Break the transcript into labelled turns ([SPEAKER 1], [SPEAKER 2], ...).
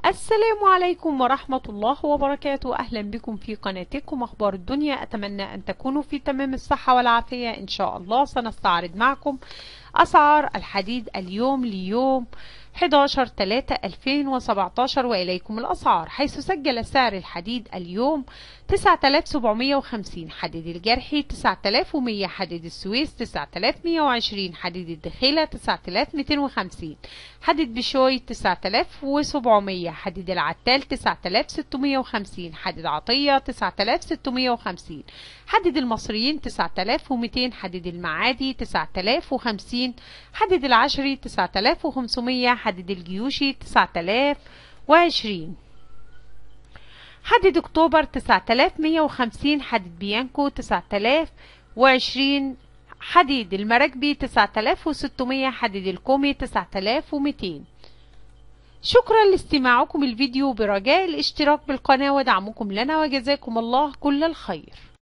[SPEAKER 1] السلام عليكم ورحمة الله وبركاته. أهلا بكم في قناتكم أخبار الدنيا. أتمنى أن تكونوا في تمام الصحة والعافية إن شاء الله. سنستعرض معكم أسعار الحديد اليوم ليوم 11/3/2017 وإليكم الأسعار، حيث سجل سعر الحديد اليوم 9750 حديد الجرحي، 9100 حديد السويس، 9120 حديد الدخيلة، 9250 حديد بشوي، 9700 حديد العتال، 9650 حديد عطية، 9650 حديد المصريين، 9200 حديد المعادي، 9050 حديد العشري، 9500 حديد الجيوشي، 9020 حديد اكتوبر، 9150 حديد بيانكو، 9020 حديد المراكبي، 9600 حديد الكومي، 9200. شكرا لاستماعكم الفيديو، برجاء الاشتراك بالقناة ودعمكم لنا، وجزاكم الله كل الخير.